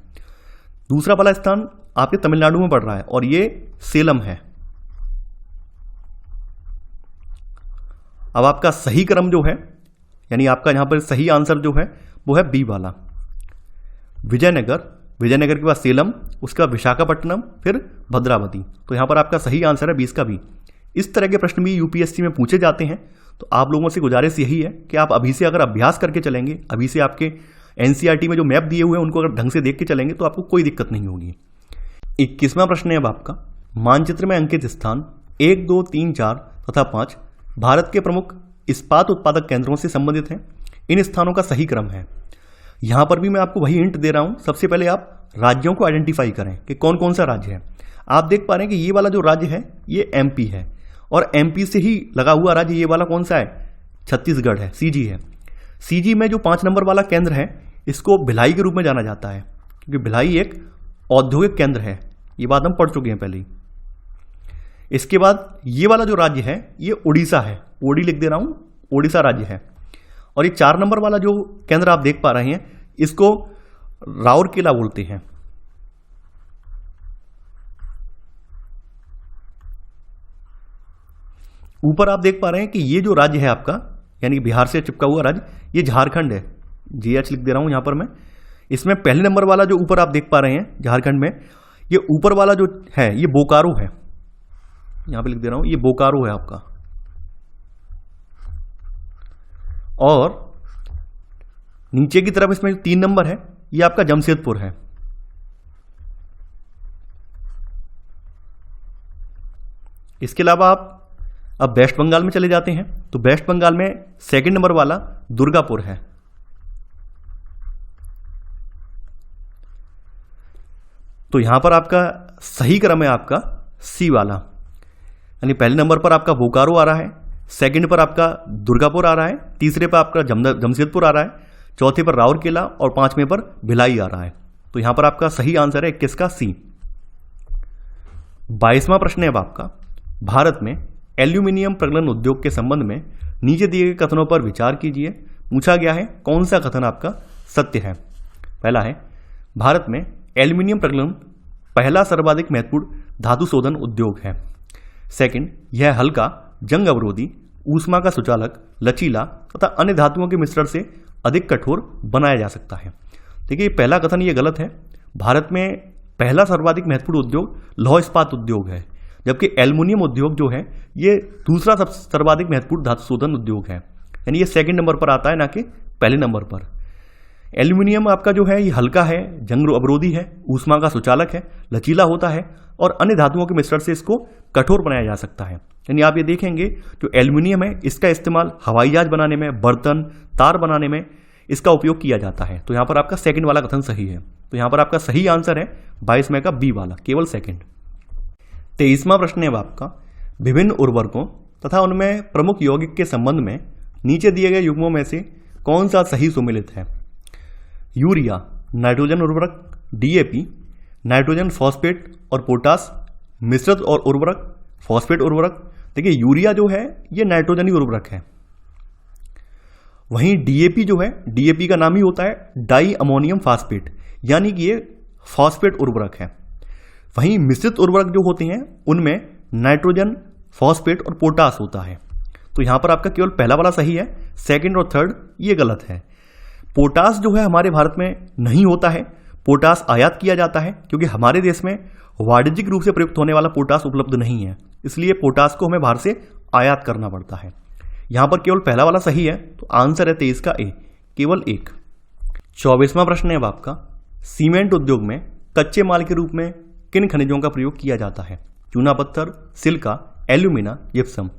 दूसरा वाला स्थान आपके तमिलनाडु में पड़ रहा है और ये सेलम है। अब आपका सही क्रम जो है, यानी आपका यहां पर सही आंसर जो है वो है बी वाला, विजयनगर। विजयनगर के बाद सेलम, उसका विशाखापट्टनम, फिर भद्रावती। तो यहां पर आपका सही आंसर है 20 का भी। इस तरह के प्रश्न भी यूपीएससी में पूछे जाते हैं, तो आप लोगों से गुजारिश यही है कि आप अभी से अगर अभ्यास करके चलेंगे, अभी से आपके एनसीईआरटी में जो मैप दिए हुए हैं उनको अगर ढंग से देख के चलेंगे तो आपको कोई दिक्कत नहीं होगी। 21वां प्रश्न है अब आपका, मानचित्र में अंकित स्थान 1, 2, 3, 4 तथा 5 भारत के प्रमुख इस्पात उत्पादक केंद्रों से संबंधित हैं। इन स्थानों का सही क्रम है। यहां पर भी मैं आपको वही हिंट दे रहा हूं। सबसे पहले आप राज्यों को आइडेंटिफाई करें कि कौन कौन सा राज्य है। आप देख पा रहे हैं कि ये वाला जो राज्य है ये एमपी है, और एमपी से ही लगा हुआ राज्य ये वाला कौन सा है, छत्तीसगढ़ है, सीजी है। सीजी में जो 5 नंबर वाला केंद्र है इसको भिलाई के रूप में जाना जाता है, क्योंकि भिलाई एक औद्योगिक केंद्र है। ये बात हम पढ़ चुके हैं पहले ही। इसके बाद ये वाला जो राज्य है ये उड़ीसा है, ओडी लिख दे रहा हूं, ओडिशा राज्य है। और ये 4 नंबर वाला जो केंद्र आप देख पा रहे हैं इसको राउरकेला बोलते हैं। ऊपर आप देख पा रहे हैं कि ये जो राज्य है आपका, यानी बिहार से चिपका हुआ राज्य, ये झारखंड है। जीएच लिख दे रहा हूं यहां पर मैं। इसमें पहले नंबर वाला जो ऊपर आप देख पा रहे हैं झारखंड में, ये ऊपर वाला जो है ये बोकारो है, यहां पे लिख दे रहा हूं, ये बोकारो है आपका। और नीचे की तरफ इसमें 3 नंबर है, ये आपका जमशेदपुर है। इसके अलावा आप अब वेस्ट बंगाल में चले जाते हैं, तो वेस्ट बंगाल में 2nd नंबर वाला दुर्गापुर है। तो यहां पर आपका सही क्रम है आपका सी वाला, यानी पहले नंबर पर आपका बोकारो आ रहा है, 2nd पर आपका दुर्गापुर आ रहा है, तीसरे पर आपका जमशेदपुर आ रहा है, चौथे पर राउरकेला और 5वें पर भिलाई आ रहा है। तो यहां पर आपका सही आंसर है 21 का सी। 22वां प्रश्न है अब आपका, भारत में एल्यूमिनियम प्रगलन उद्योग के संबंध में नीचे दिए गए कथनों पर विचार कीजिए। पूछा गया है कौन सा कथन आपका सत्य है। पहला है, भारत में एल्यूमिनियम प्रगलन पहला सर्वाधिक महत्वपूर्ण धातु शोधन उद्योग है। 2nd, यह हल्का, जंग अवरोधी, ऊष्मा का सुचालक, लचीला तथा अन्य धातुओं के मिश्रण से अधिक कठोर बनाया जा सकता है। देखिए पहला कथन ये गलत है। भारत में पहला सर्वाधिक महत्वपूर्ण उद्योग लौह इस्पात उद्योग है, जबकि एल्युमिनियम उद्योग जो है ये दूसरा सर्वाधिक महत्वपूर्ण धातु शोधन उद्योग है, यानी ये 2nd नंबर पर आता है, ना कि पहले नंबर पर। एल्यूमिनियम आपका जो है ये हल्का है, जंग अवरोधी है, ऊष्मा का सुचालक है, लचीला होता है और अन्य धातुओं के मिश्रण से इसको कठोर बनाया जा सकता है। यानी आप ये देखेंगे जो एल्यूमिनियम है इसका इस्तेमाल हवाई जहाज बनाने में, बर्तन, तार बनाने में इसका उपयोग किया जाता है। तो यहां पर आपका 2nd वाला कथन सही है। तो यहां पर आपका सही आंसर है 22 में का बी वाला, केवल 2nd। 23वां प्रश्न है आपका, विभिन्न उर्वरकों तथा उनमें प्रमुख यौगिक के संबंध में नीचे दिए गए युग्मों में से कौन सा सही सुमेलित है। यूरिया नाइट्रोजन उर्वरक, डीएपी नाइट्रोजन फॉस्फेट और पोटास मिश्रित और उर्वरक, फॉस्फेट उर्वरक। देखिए यूरिया जो है ये नाइट्रोजनी उर्वरक है, वहीं डीएपी जो है, डीएपी का नाम ही होता है डाई अमोनियम फॉस्फेट, यानी कि ये फॉस्फेट उर्वरक है। वहीं मिश्रित उर्वरक जो होते हैं उनमें नाइट्रोजन, फॉस्फेट और पोटास होता है। तो यहां पर आपका केवल पहला वाला सही है, 2nd और 3rd ये गलत है। पोटास जो है हमारे भारत में नहीं होता है, पोटास आयात किया जाता है, क्योंकि हमारे देश में वाणिज्यिक रूप से प्रयुक्त होने वाला पोटास उपलब्ध नहीं है, इसलिए पोटास को हमें बाहर से आयात करना पड़ता है। यहां पर केवल पहला वाला सही है, तो आंसर है 23 का ए, केवल 1। 24वां प्रश्न है अब आपका, सीमेंट उद्योग में कच्चे माल के रूप में किन खनिजों का प्रयोग किया जाता है। चूना पत्थर, सिलिका, एल्यूमिना, जिप्सम।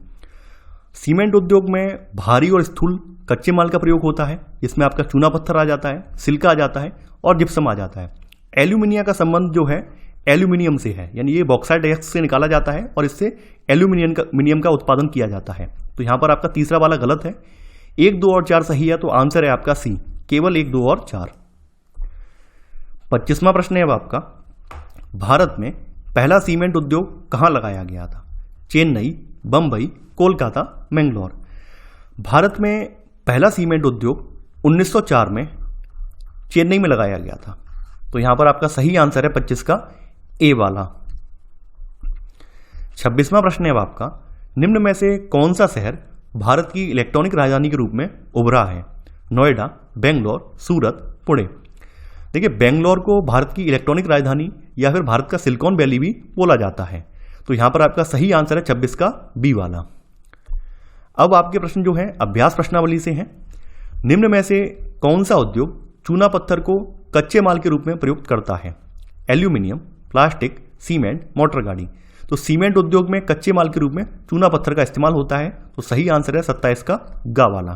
सीमेंट उद्योग में भारी और स्थूल कच्चे माल का प्रयोग होता है, इसमें आपका चूना पत्थर आ जाता है, सिलिका आ जाता है और जिप्सम आ जाता है। एल्यूमिनिया का संबंध जो है एल्यूमिनियम से है, यानी ये बॉक्साइट एक्स से निकाला जाता है और इससे एल्यूमिनियम का उत्पादन किया जाता है। तो यहां पर आपका तीसरा वाला गलत है, 1, 2 और 4 सही है, तो आंसर है आपका सी, केवल 1, 2 और 4। 25वां प्रश्न है अब आपका, भारत में पहला सीमेंट उद्योग कहां लगाया गया था। चेन्नई, बंबई, कोलकाता, मैंगलोर। भारत में पहला सीमेंट उद्योग 1904 में चेन्नई में लगाया गया था। तो यहां पर आपका सही आंसर है 25 का ए वाला। 26वां प्रश्न है अब आपका, निम्न में से कौन सा शहर भारत की इलेक्ट्रॉनिक राजधानी के रूप में उभरा है। नोएडा, बेंगलोर, सूरत, पुणे। देखिए बेंगलोर को भारत की इलेक्ट्रॉनिक राजधानी या फिर भारत का सिलिकॉन वैली भी बोला जाता है। तो यहां पर आपका सही आंसर है 26 का बी वाला। अब आपके प्रश्न जो है अभ्यास प्रश्नावली से हैं। निम्न में से कौन सा उद्योग चूना पत्थर को कच्चे माल के रूप में प्रयुक्त करता है। एल्यूमिनियम, प्लास्टिक, सीमेंट, मोटर गाड़ी। तो सीमेंट उद्योग में कच्चे माल के रूप में चूना पत्थर का इस्तेमाल होता है, तो सही आंसर है 27 का गा वाला।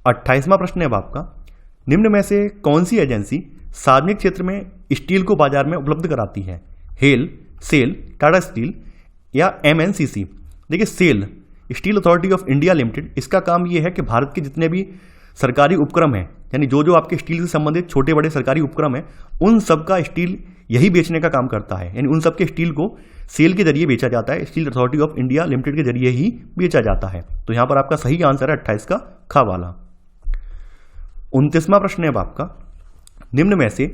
28वां प्रश्न है अब आपका, निम्न में से कौन सी एजेंसी सार्वजनिक क्षेत्र में स्टील को बाजार में उपलब्ध कराती है। हेल, सेल, टाटा स्टील या एमएनसीसी। देखिए SAIL, Steel Authority of India Limited, इसका काम यह है कि भारत के जितने भी सरकारी उपक्रम है, यानी जो जो आपके स्टील से संबंधित छोटे बड़े सरकारी उपक्रम है, उन सब का स्टील यही बेचने का काम करता है, यानी उन सब के स्टील को सेल के जरिए बेचा जाता है, steel Authority of India limited के जरिए ही बेचा जाता है। तो यहां पर आपका सही आंसर है 28 का ख वाला। 29वां प्रश्न है अब आपका, निम्न में से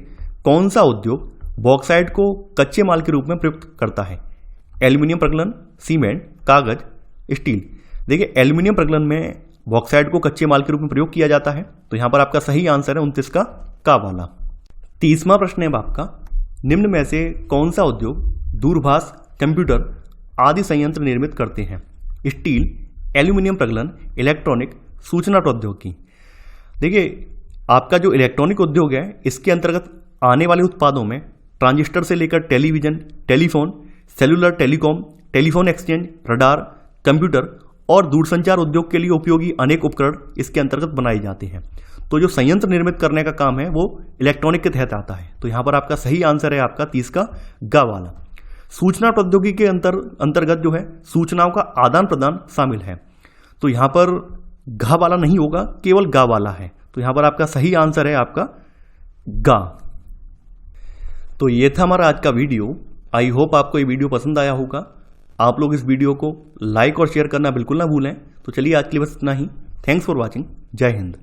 कौन सा उद्योग बॉक्साइट को कच्चे माल के रूप में प्रयुक्त करता है? एल्यूमिनियम प्रगलन, सीमेंट, कागज, स्टील। देखिए एल्यूमिनियम प्रगलन में बॉक्साइट को कच्चे माल के रूप में प्रयोग किया जाता है, तो यहां पर आपका सही आंसर है 29 का वाला। 30वां प्रश्न है आपका, निम्न में से कौन सा उद्योग दूरभाष, कंप्यूटर आदि संयंत्र निर्मित करते हैं? स्टील, एल्यूमिनियम प्रगलन, इलेक्ट्रॉनिक, सूचना प्रौद्योगिकी। देखिए आपका जो इलेक्ट्रॉनिक उद्योग है, इसके अंतर्गत आने वाले उत्पादों में ट्रांजिस्टर से लेकर television, telephone, cellular telecom, telephone exchange, radar, computer और दूरसंचार उद्योग के लिए उपयोगी अनेक उपकरण इसके अंतर्गत बनाए जाते हैं। तो जो संयंत्र निर्मित करने का काम है वो इलेक्ट्रॉनिक के तहत आता है। तो यहां पर आपका सही आंसर है आपका 30 का ग वाला। सूचना प्रौद्योगिकी के अंतर्गत जो है सूचनाओं का आदान प्रदान शामिल है, तो यहां पर घ वाला नहीं होगा, केवल ग वाला है। तो यहां पर आपका सही आंसर है आपका ग। तो ये था हमारा आज का वीडियो। आई होप आपको ये वीडियो पसंद आया होगा। आप लोग इस वीडियो को लाइक और शेयर करना बिल्कुल ना भूलें। तो चलिए आज के लिए बस इतना ही। Thanks for watching. जय हिंद।